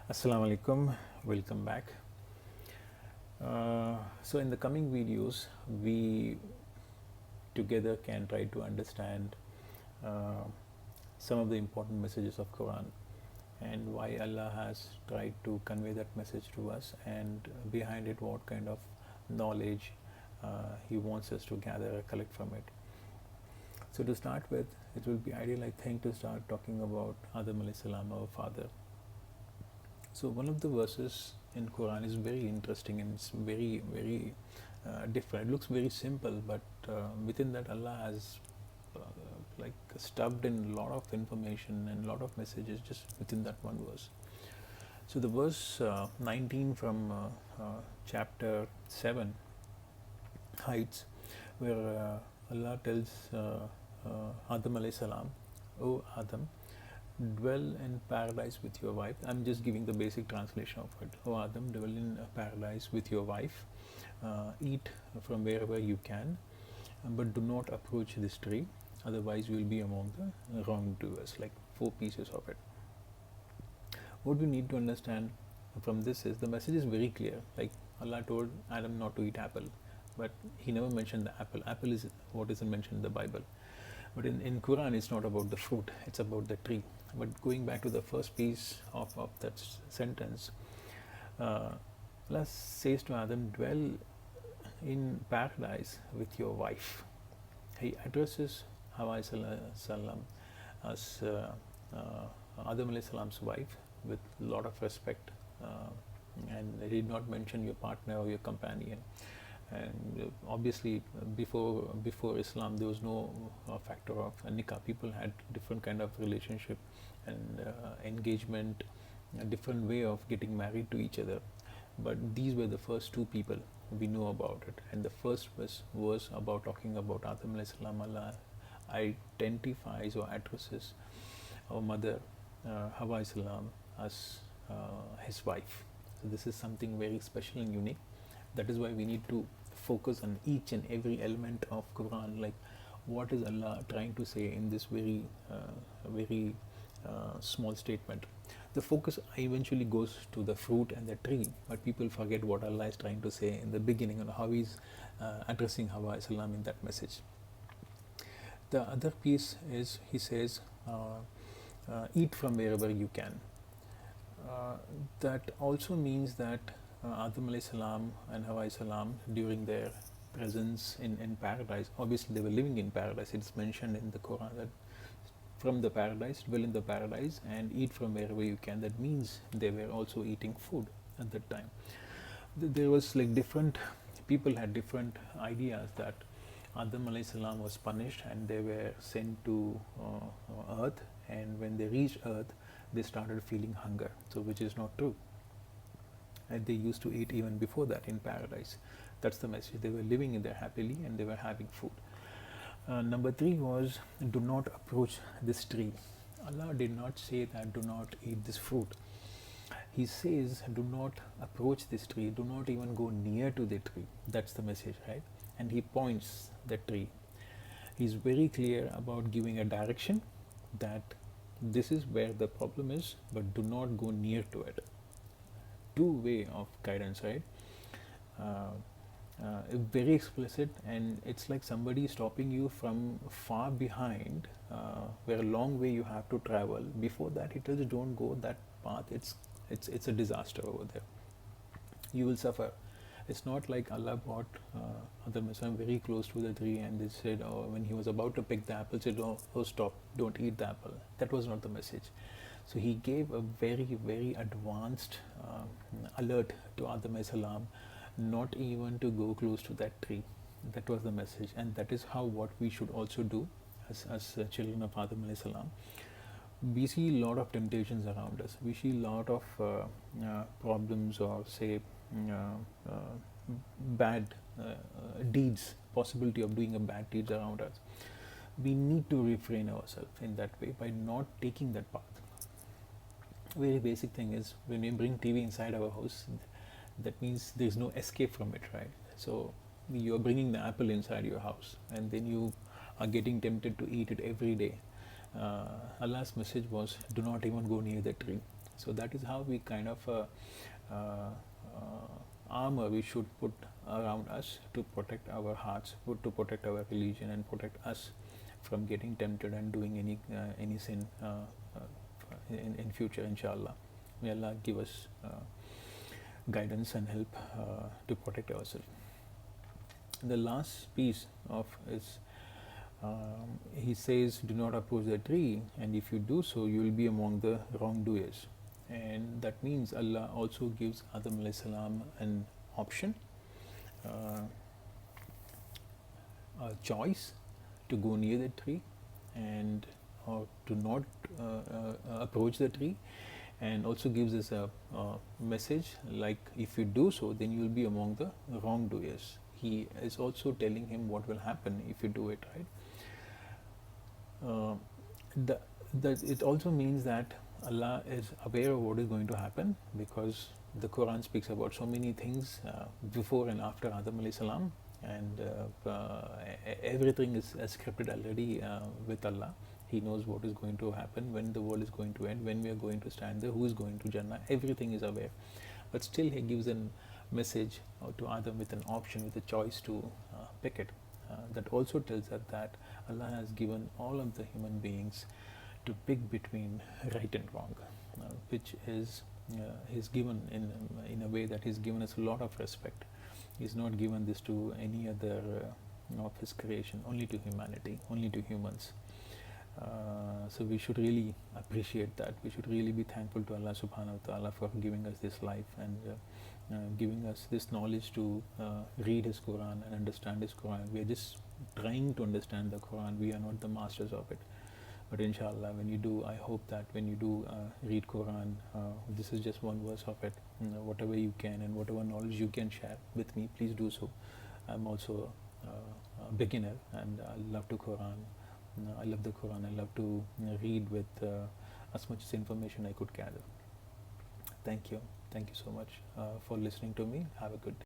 Assalamu alaikum, welcome back. So in the coming videos, we together can try to understand uh, some of the important messages of Quran and why Allah has tried to convey that message to us, and behind it what kind of knowledge He wants us to gather or collect from it. So to start with, it will be ideal, I think, to start talking about Adam alayhi salam, our father. So one of the verses in Quran is very interesting and it's very different. It looks very simple, but within that Allah has uh, like stuffed in a lot of information and a lot of messages just within that one verse. So the verse 19 from chapter 7 heights, where Allah tells Adam alayhi salam, "O Adam, dwell in paradise with your wife." I'm just giving the basic translation of it. "O Adam, dwell in paradise with your wife, eat from wherever you can, but do not approach this tree, otherwise you will be among the wrongdoers." Like 4 pieces of it. What we need to understand from this is the message is very clear. Like Allah told Adam not to eat apple, but He never mentioned the apple. Apple is what isn't mentioned in the Bible. But in Quran, it's not about the fruit, it's about the tree. But going back to the first piece of that sentence, Allah says to Adam, dwell in paradise with your wife. He addresses Hawa salam as Adam alayhi salam's wife with a lot of respect, and he did not mention your partner or your companion. And obviously, before Islam, there was no factor of nikah. People had different kind of relationship and engagement, a different way of getting married to each other. But these were the first 2 people we know about it. And the first was about talking about Adam alayhi salam. Allah identifies or addresses our mother Hawa salam as his wife. So this is something very special and unique. That is why we need to focus on each and every element of Quran, like what is Allah trying to say in this very small statement. The focus eventually goes to the fruit and the tree, but people forget what Allah is trying to say in the beginning and how He's addressing Hawa salam in that message. The other piece is He says, eat from wherever you can. That also means that Adam alayhi salam and Hawa salam, during their presence in paradise, obviously they were living in paradise. It's mentioned in the Quran that from the paradise, dwell in the paradise and eat from wherever you can. That means they were also eating food at that time. There was like different people had different ideas that Adam alayhi salam was punished and they were sent to earth, and when they reached earth, they started feeling hunger. So which is not true. And they used to eat even before that in paradise. That's the message. They were living in there happily and they were having food. Number 3 was, do not approach this tree. Allah did not say that do not eat this fruit. He says do not approach this tree, do not even go near to the tree. That's the message, right? And He points the tree. He's very clear about giving a direction that this is where the problem is, but do not go near to it. Two-way of guidance, right? Very explicit, and it's like somebody stopping you from far behind, where a long way you have to travel. Before that, He tells don't go that path. It's a disaster over there. You will suffer. It's not like Allah brought Adam very close to the tree and they said, oh, when he was about to pick the apple, said, oh, stop, don't eat the apple. That was not the message. So He gave a very advanced alert to Adam salam, not even to go close to that tree. That was the message, and that is how what we should also do as children of Adam salam. We see a lot of temptations around us. We see a lot of problems, or say bad deeds, possibility of doing a bad deeds around us. We need to refrain ourselves in that way by not taking that path. Very basic thing is, when we bring TV inside our house, that means there's no escape from it, right? So you're bringing the apple inside your house and then you are getting tempted to eat it every day. Allah's message was, do not even go near the tree. So that is how we kind of armor we should put around us to protect our hearts, to protect our religion, and protect us from getting tempted and doing any sin in future, inshallah. May Allah give us guidance and help to protect ourselves. The last piece of is he says, do not approach the tree, and if you do so, you will be among the wrongdoers. And that means Allah also gives Adam alayhi salam an option, a choice to go near the tree and or to not approach the tree, and also gives us a message like, if you do so, then you will be among the wrongdoers. He is also telling him what will happen if you do it, right? It also means that Allah is aware of what is going to happen, because the Quran speaks about so many things before and after Adam alayhi salam, and everything is scripted already with Allah. He knows what is going to happen, when the world is going to end, when we are going to stand there, who is going to Jannah. Everything is aware, but still He gives a message to Adam with an option, with a choice to pick it. That also tells us that Allah has given all of the human beings to pick between right and wrong, which is He's given in a way that He's given us a lot of respect. He's not given this to any other of His creation, only to humanity, only to humans. So we should really appreciate that. We should really be thankful to Allah subhanahu wa ta'ala for giving us this life and giving us this knowledge to read His Quran and understand His Quran. We are just trying to understand the Quran. We are not the masters of it. But inshallah, when you do, I hope that when you do read Quran, this is just one verse of it. Whatever you can and whatever knowledge you can share with me, please do so. I'm also a beginner, and I love the Quran. I love the Quran. I love to read with as much information I could gather. Thank you. Thank you so much for listening to me. Have a good day.